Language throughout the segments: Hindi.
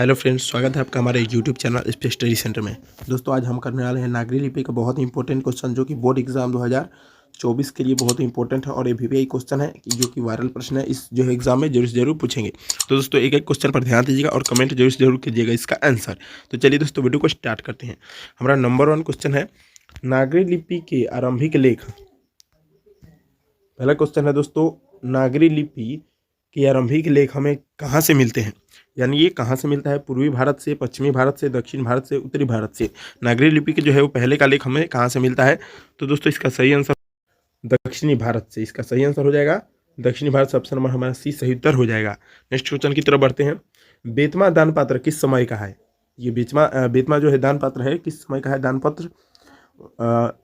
हेलो फ्रेंड्स, स्वागत है आपका हमारे YouTube channel space study centre में। दोस्तों, आज हम करने वाले हैं नागरी लिपि का बहुत ही इंपॉर्टेंट क्वेश्चन, जो कि बोर्ड एग्जाम 2024 के लिए बहुत ही इंपॉर्टेंट है और ये वीवीआई क्वेश्चन है जो कि वायरल प्रश्न है। इस जो है एग्जाम में जरूर पूछेंगे। तो दोस्तों, एक एक क्वेश्चन पर ध्यान दीजिएगा और कमेंट जरूर कीजिएगा इसका आंसर। तो चलिए दोस्तों, वीडियो को स्टार्ट करते हैं। हमारा नंबर 1 क्वेश्चन है, नागरी लिपि के आरंभिक लेख। पहला क्वेश्चन है दोस्तों, नागरी लिपि के आरंभिक लेख हमें कहाँ से मिलते हैं, यानी ये कहाँ से मिलता है? पूर्वी भारत से, पश्चिमी भारत से, दक्षिण भारत से, उत्तरी भारत से। नागरी लिपि के जो है वो पहले का लेख हमें कहाँ से मिलता है? तो दोस्तों, इसका सही आंसर दक्षिणी भारत से। इसका सही आंसर हो जाएगा दक्षिणी भारत से। ऑप्शन नंबर हमारा सी सही उत्तर हो जाएगा। नेक्स्ट क्वेश्चन की तरफ बढ़ते हैं। बेतमा दान पात्र किस समय का है? ये बेतमा जो है दान पात्र है, किस समय का है दान पत्र?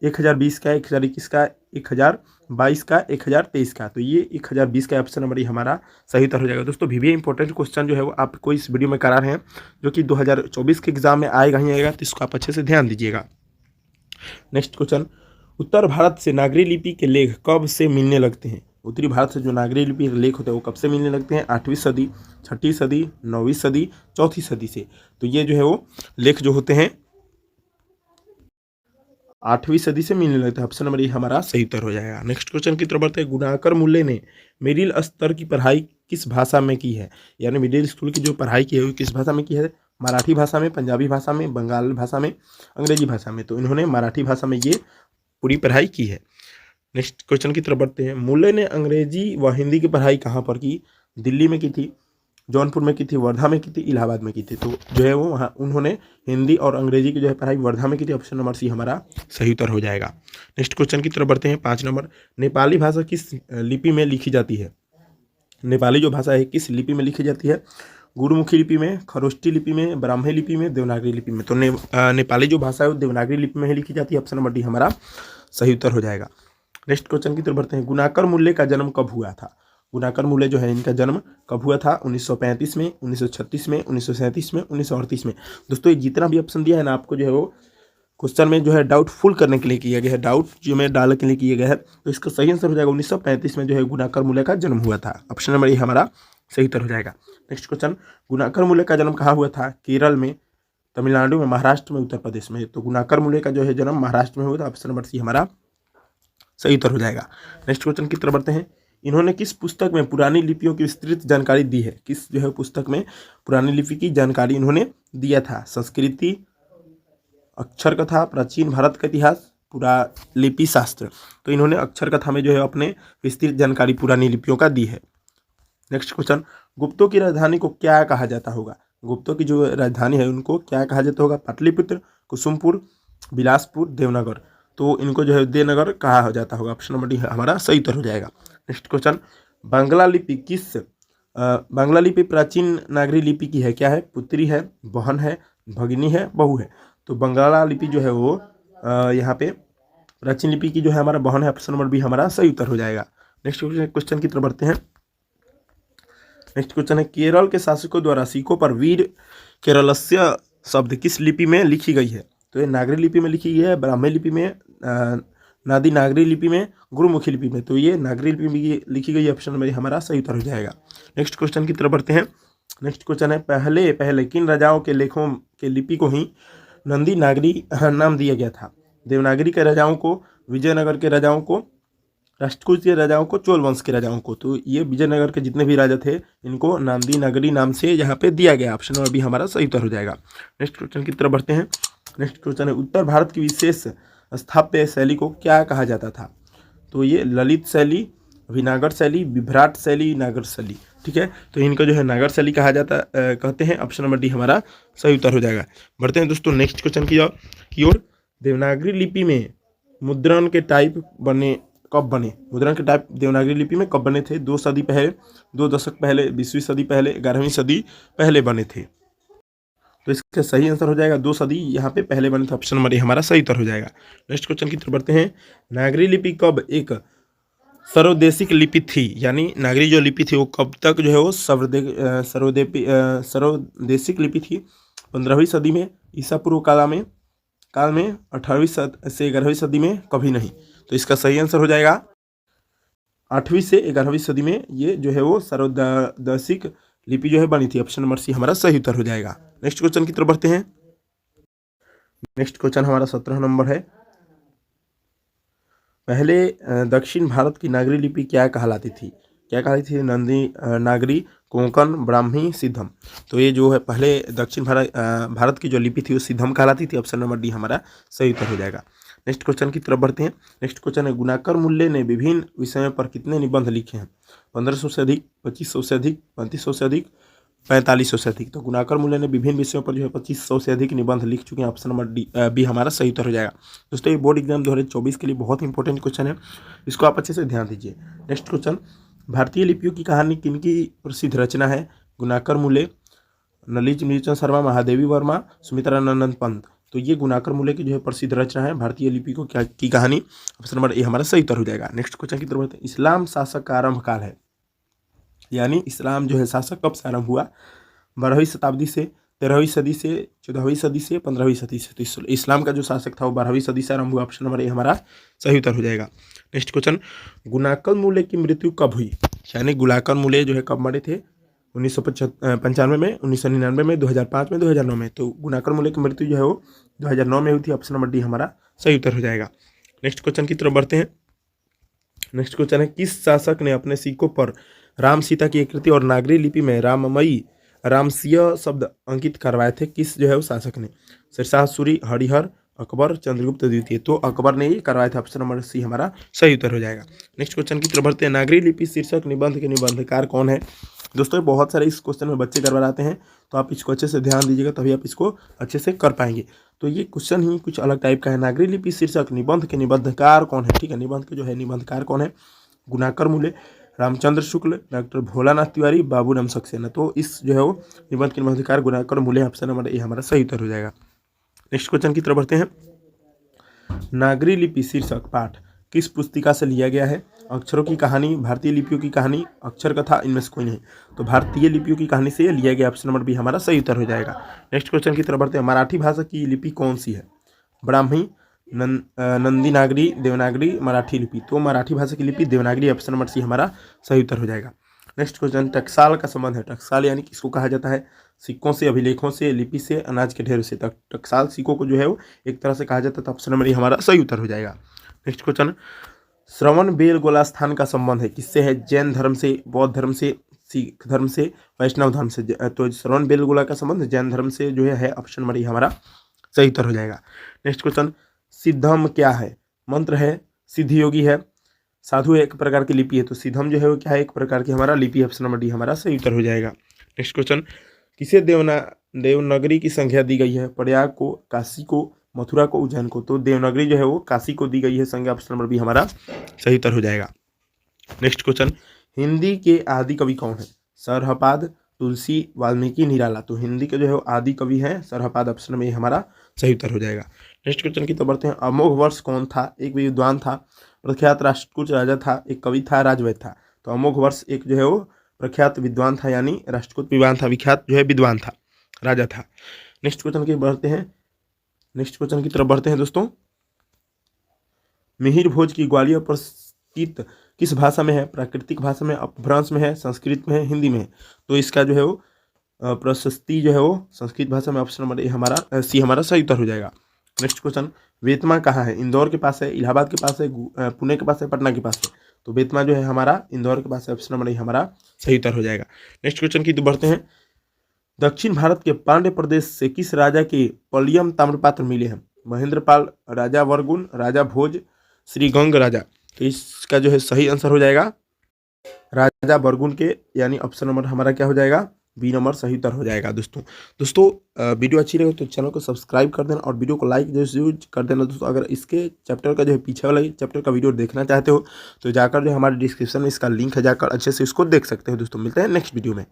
1020 का, 1021 का, 1022 का, 1023 का। तो ये 1020 का ऑप्शन नंबर हमारा सही उत्तर हो जाएगा। दोस्तों, भी इंपॉर्टेंट क्वेश्चन जो है वो आपको इस वीडियो में करा रहे हैं, जो कि 2024 के एग्जाम में आएगा ही आएगा, तो इसको आप अच्छे से ध्यान दीजिएगा। नेक्स्ट क्वेश्चन, उत्तर भारत से नागरी लिपि के लेख कब से मिलने लगते हैं? उत्तरी भारत से जो नागरी लिपि के लेख होते हैं वो कब से मिलने लगते हैं? 8वीं सदी, 6ठी सदी, 9वीं सदी, 4थी सदी से। तो ये जो है वो लेख जो होते हैं 8वीं सदी से मिलने लगता है। ऑप्शन नंबर ये हमारा सही उत्तर हो जाएगा। नेक्स्ट क्वेश्चन की तरफ बढ़ते हैं। गुणाकर मूल्य ने मिडिल स्तर की पढ़ाई किस भाषा में की है? यानी मिडिल स्कूल की जो पढ़ाई की है वो किस भाषा में की है? मराठी भाषा में, पंजाबी भाषा में, बंगाल भाषा में, अंग्रेजी भाषा में। तो इन्होंने मराठी भाषा में ये पूरी पढ़ाई की है। नेक्स्ट क्वेश्चन की तरफ बढ़ते हैं। मूल्य ने अंग्रेजी व हिंदी की पढ़ाई कहाँ पर की? दिल्ली में की थी, जौनपुर में की थी, वर्धा में की थी, इलाहाबाद में की थी। तो जो है वो वहाँ उन्होंने हिंदी और अंग्रेजी की जो है पढ़ाई वर्धा में की थी। ऑप्शन नंबर सी हमारा सही उत्तर हो जाएगा। नेक्स्ट क्वेश्चन की तरफ बढ़ते हैं। 5 नंबर, नेपाली भाषा किस लिपि में लिखी जाती है? नेपाली जो भाषा है किस लिपि में लिखी जाती है? गुरुमुखी लिपि में, खरोष्टी लिपि में, ब्राह्मी लिपि में, देवनागरी लिपि में। तो नेपाली जो भाषा है वो देवनागरी लिपि में ही लिखी जाती है। ऑप्शन नंबर डी हमारा सही उत्तर हो जाएगा। नेक्स्ट क्वेश्चन की तरफ बढ़ते हैं। गुणाकर मूल्य का जन्म कब हुआ था? गुणाकर मूल्य जो है इनका जन्म कब हुआ था? 1935 में, 1936 में, 1937 में, 1938 में। दोस्तों, ये जितना भी ऑप्शन दिया है ना, आपको जो है वो क्वेश्चन में जो है डाउटफुल करने के लिए किया गया है, डाउट जो में डालने के लिए किया गया है। तो इसका सही आंसर हो जाएगा 1935 में जो है गुणाकर मूल्य का जन्म हुआ था। ऑप्शन नंबर ये हमारा सही उत्तर हो जाएगा। नेक्स्ट क्वेश्चन, गुणाकर मूल्य का जन्म कहाँ हुआ था? केरल में, तमिलनाडु में, महाराष्ट्र में, उत्तर प्रदेश में। तो गुणाकर मूल्य का जो है जन्म महाराष्ट्र में हुआ था। ऑप्शन नंबर सी हमारा सही उत्तर हो जाएगा। नेक्स्ट क्वेश्चन की तरफ बढ़ते हैं। इन्होंने किस पुस्तक में पुरानी लिपियों की विस्तृत जानकारी दी है? किस जो है पुस्तक में पुरानी लिपि की जानकारी इन्होंने दिया था? संस्कृति, अक्षर कथा, प्राचीन भारत का इतिहास, पूरा लिपि शास्त्र। तो इन्होंने अक्षर कथा में जो है अपने विस्तृत जानकारी पुरानी लिपियों का दी है। नेक्स्ट क्वेश्चन, गुप्तों की राजधानी को क्या कहा जाता होगा? गुप्तों की जो राजधानी है उनको क्या कहा जाता होगा? पाटलिपुत्र, कुसुमपुर, बिलासपुर, देवनगर। तो इनको जो है देवनगर कहा जाता होगा। ऑप्शन नंबर डी हमारा सही उत्तर हो जाएगा। नेक्स्ट क्वेश्चन, बांग्ला लिपि बांग्ला लिपि प्राचीन नागरी लिपि की है? क्या है? पुत्री है, बहन है, भगिनी है, बहू है। तो बांग्ला लिपि जो है वो यहाँ पे प्राचीन लिपि की जो है हमारा बहन है। ऑप्शन नंबर बी हमारा सही उत्तर हो जाएगा। नेक्स्ट क्वेश्चन की तरफ बढ़ते हैं। नेक्स्ट क्वेश्चन है, केरल के शासकों द्वारा सिक्कों पर वीर केरलस्य शब्द किस लिपि में लिखी गई है? तो ये नागरी लिपि में लिखी गई है, ब्राह्मी लिपि में, नादी नागरी लिपि में, गुरुमुखी लिपि में। तो ये नागरी लिपि में लिखी गई। ऑप्शन नंबर हमारा सही उत्तर हो जाएगा। नेक्स्ट क्वेश्चन की तरफ बढ़ते हैं। नेक्स्ट क्वेश्चन है, पहले किन राजाओं के लेखों के लिपि को ही नंदी नागरी नाम दिया गया था? देवनागरी के राजाओं को, विजयनगर के राजाओं को, राष्ट्रकूट के राजाओं को, चोल वंश के राजाओं को। तो ये विजयनगर के जितने भी राजा थे इनको नांदी नागरी नाम से यहाँ पे दिया गया। ऑप्शन नंबर बी हमारा सही उत्तर हो जाएगा। नेक्स्ट क्वेश्चन की तरफ बढ़ते हैं। नेक्स्ट क्वेश्चन है, उत्तर भारत की विशेष स्थापत्य शैली को क्या कहा जाता था? तो ये ललित शैली, विनागर शैली, विभ्राट शैली, नागर शैली। ठीक है, तो इनका जो है नागर शैली कहा जाता कहते हैं। ऑप्शन नंबर डी हमारा सही उत्तर हो जाएगा। बढ़ते हैं दोस्तों नेक्स्ट क्वेश्चन की ओर। देवनागरी लिपि में मुद्रण के टाइप कब बने? मुद्रण के टाइप देवनागरी लिपि में कब बने थे? 2 सदी पहले, 2 दशक पहले, 20वीं सदी पहले, 11वीं सदी पहले बने थे। तो इसका सही आंसर हो जाएगा 2 सदी यहाँ पे पहले बने थे। ऑप्शन नंबर हमारा सही उत्तर हो जाएगा। नेक्स्ट क्वेश्चन की तरफ बढ़ते हैं। नागरी लिपि कब एक सर्वदेशिक लिपि थी? यानी नागरी जो लिपि थी वो कब तक जो है वो सर्वदेशिक लिपि थी? 15वीं सदी में, ईसा पूर्व काल में, 18वीं से 11वीं सदी में, कभी नहीं। तो इसका सही आंसर हो जाएगा 8वीं से 11वीं सदी में ये जो है वो सर्वदेशिक लिपि जो है बनी थी? ऑप्शन नंबर सी हमारा सही उत्तर हो जाएगा। नेक्स्ट क्वेश्चन की तरफ बढ़ते हैं। नेक्स्ट क्वेश्चन हमारा 17 नंबर है। पहले दक्षिण भारत की नागरी लिपि क्या कहलाती थी? क्या कहलाती थी? नंदी नागरी, कोंकण, ब्राह्मी, सिद्धम। तो ये जो है पहले दक्षिण भारत की जो लिपि थी वो सिद्धम कहलाती थी। ऑप्शन नंबर डी हमारा सही उत्तर हो जाएगा। नेक्स्ट क्वेश्चन की तरफ बढ़ते हैं। नेक्स्ट क्वेश्चन है, गुणाकर मूल्य ने विभिन्न विषयों पर कितने निबंध लिखे हैं? 1500 से अधिक, 2500 से अधिक, 3500 से अधिक, 4500 से अधिक। तो गुणाकर मूल्य ने विभिन्न विषयों पर जो है 2500 से अधिक निबंध लिख चुके हैं। ऑप्शन नंबर डी बी हमारा सही उत्तर हो जाएगा। दोस्तों ये बोर्ड एग्जाम 2024 के लिए बहुत इंपॉर्टेंट क्वेश्चन है, इसको आप अच्छे से ध्यान दीजिए। नेक्स्ट क्वेश्चन, भारतीय लिपियों की कहानी किनकी प्रसिद्ध रचना है? गुणाकर मूल्य, ललित नीलचंद शर्मा, महादेवी वर्मा, सुमित्रानंद पंत। तो ये गुणाकर मूल्य की जो है प्रसिद्ध रचना है भारतीय लिपि को क्या की कहानी। ऑप्शन नंबर ए हमारा सही उत्तर हो जाएगा। नेक्स्ट क्वेश्चन की तरफ, इस्लाम शासक का आरंभ काल है, यानी इस्लाम जो है शासक कब से आरंभ हुआ? 12वीं शताब्दी से, 13वीं सदी से, 14वीं सदी से, 15वीं सदी से। तो इस्लाम का जो शासक था वो 12वीं सदी से आरंभ हुआ। ऑप्शन नंबर ए हमारा सही उत्तर हो जाएगा। नेक्स्ट क्वेश्चन, गुणाकर मूल्य की मृत्यु कब हुई? यानी गुणाकर मूल्य जो है कब मरे थे? 1995 में, 1999 में, 2005 में, 2009 में। तो गुणाकर मूल्य की मृत्यु जो है वो 2009 में हुई थी। ऑप्शन नंबर डी हमारा सही उत्तर हो जाएगा। नेक्स्ट क्वेश्चन की तरफ बढ़ते हैं। नेक्स्ट क्वेश्चन है, किस शासक ने अपने सिक्कों पर राम सीता की आकृति और नागरी लिपि में राममयी रामसिय शब्द अंकित करवाए थे? किस जो है वो शासक ने? शेरशाह सूरी, हरिहर, अकबर, चंद्रगुप्त द्वितीय। तो अकबर ने ये करवाया था। ऑप्शन नंबर सी हमारा सही उत्तर हो जाएगा। नेक्स्ट क्वेश्चन की तरफ बढ़ते हैं। नागरी लिपि शीर्षक निबंध के निबंधकार कौन है? दोस्तों बहुत सारे इस क्वेश्चन में बच्चे करवाते हैं, तो आप इसको अच्छे से ध्यान दीजिएगा, तभी आप इसको अच्छे से कर पाएंगे। तो ये क्वेश्चन ही कुछ अलग टाइप का है। नागरी लिपि शीर्षक निबंध के निबंधकार कौन है? ठीक है, निबंध के जो है निबंधकार कौन है? गुणाकर मूल्य, रामचंद्र शुक्ल, डॉक्टर भोलानाथ तिवारी, बाबूराम सक्सेना। तो इस जो है वो निबंध के निबंधकार गुणाकर मूल्य। ऑप्शन नंबर ए हमारा सही उत्तर हो जाएगा। नेक्स्ट क्वेश्चन की तरफ बढ़ते हैं। नागरी लिपि शीर्षक पाठ किस पुस्तिका से लिया गया है? अक्षरों की कहानी, भारतीय लिपियों की कहानी, अक्षर कथा, इनमें से कोई नहीं। तो भारतीय लिपियों की कहानी से लिया गया। ऑप्शन नंबर बी हमारा सही उत्तर हो जाएगा। नेक्स्ट क्वेश्चन की तरफ बढ़ते हैं। मराठी भाषा की लिपि कौन सी है? ब्राह्मी, नंदी नागरी, देवनागरी, मराठी लिपि। तो मराठी भाषा की लिपि देवनागरी। ऑप्शन नंबर सी हमारा सही उत्तर हो जाएगा। नेक्स्ट क्वेश्चन, टकसाल का संबंध है। टकसाल यानी किसको कहा जाता है? सिक्कों से, अभिलेखों से, लिपि से, अनाज के ढेर से। टकसाल सिक्कों को जो है वो एक तरह से कहा जाता है। तो ऑप्शन नंबर ए हमारा सही उत्तर हो जाएगा। नेक्स्ट क्वेश्चन, श्रवण बेलगोला स्थान का संबंध है किससे है? जैन धर्म से, बौद्ध धर्म से, सिख धर्म से, वैष्णव धर्म से। तो श्रवण बेलगोला का संबंध जैन धर्म से जो है ऑप्शन नंबर ए हमारा सही उत्तर हो जाएगा। नेक्स्ट क्वेश्चन, सिद्धम क्या है? मंत्र है, सिद्ध योगी है, साधु एक प्रकार की लिपि है। तो सिद्धम जो है वो क्या है? एक प्रकार की हमारा लिपि। ऑप्शन नंबर डी हमारा सही उत्तर हो जाएगा। नेक्स्ट क्वेश्चन, किसे देवनागरी की संख्या दी गई है? प्रयाग को, काशी को, मथुरा को, उज्जैन को। तो देवनागरी जो है वो काशी को दी गई है संज्ञा। ऑप्शन नंबर बी हमारा सही उत्तर हो जाएगा। नेक्स्ट क्वेश्चन, हिंदी के आदि कवि कौन है? सरहपाद, तुलसी, वाल्मीकि, निराला। तो हिंदी के जो है वो आदि कवि है सरहपाद। ऑप्शन में हमारा सही उत्तर हो जाएगा। नेक्स्ट क्वेश्चन की तो बढ़ते हैं। अमोघ वर्ष कौन था? एक विद्वान था, प्रख्यात राष्ट्रकूट राजा था, एक कवि था, राजवैद्य था। तो अमोघ वर्ष एक जो है वो प्रख्यात विद्वान था, यानी राष्ट्रकूट विद्वान था, विख्यात जो है विद्वान था, राजा था। नेक्स्ट क्वेश्चन की बढ़ते हैं। नेक्स्ट क्वेश्चन की तरफ बढ़ते हैं दोस्तों। मिहिर भोज की ग्वालियर प्रस्थित किस भाषा में है? प्राकृतिक भाषा में, अपभ्रंश में है, संस्कृत में है, हिंदी में है। तो इसका जो है वो प्रशस्ति जो है वो संस्कृत भाषा में। ऑप्शन नंबर ए हमारा सी हमारा सही उत्तर हो जाएगा। नेक्स्ट क्वेश्चन, वेतमा कहाँ है? इंदौर के पास है, इलाहाबाद के पास है, पुणे के पास है, पटना के पास है। तो वेतमा जो है हमारा इंदौर के पास है। ऑप्शन नंबर ए हमारा सही उत्तर हो जाएगा। नेक्स्ट क्वेश्चन की तो बढ़ते हैं। दक्षिण भारत के पांड्य प्रदेश से किस राजा के पलियम ताम्रपात्र मिले हैं? महेंद्रपाल, राजा वर्गुण, राजा भोज, श्रीगंग राजा। तो इसका जो है सही आंसर हो जाएगा राजा वर्गुण के, यानी ऑप्शन नंबर हमारा क्या हो जाएगा? बी नंबर सही उत्तर हो जाएगा। दोस्तों वीडियो अच्छी लगे तो चैनल को सब्सक्राइब कर देना और वीडियो को लाइक जरूर कर देना दोस्तों। अगर इसके चैप्टर का जो है पीछे वाला चैप्टर का वीडियो देखना चाहते हो तो जाकर जो हमारे डिस्क्रिप्शन में इसका लिंक है, जाकर अच्छे से इसको देख सकते हो दोस्तों। मिलते हैं नेक्स्ट वीडियो में।